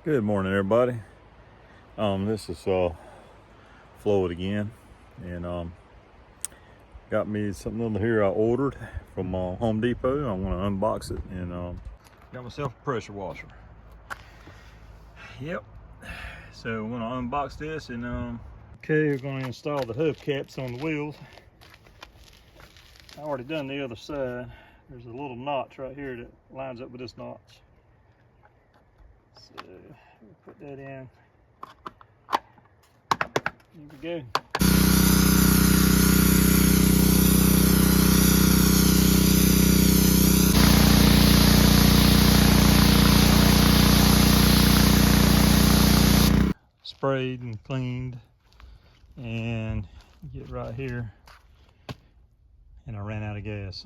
Good morning, everybody. This is Floyd again, and got me something over here I ordered from Home Depot. I want to unbox it, and got myself a pressure washer. Yep. So I'm going to unbox this, and okay, we're going to install the hubcaps on the wheels. I already done the other side. There's a little notch right here that lines up with this notch. So we'll put that in. Here we go. Sprayed and cleaned, and get right here, and I ran out of gas.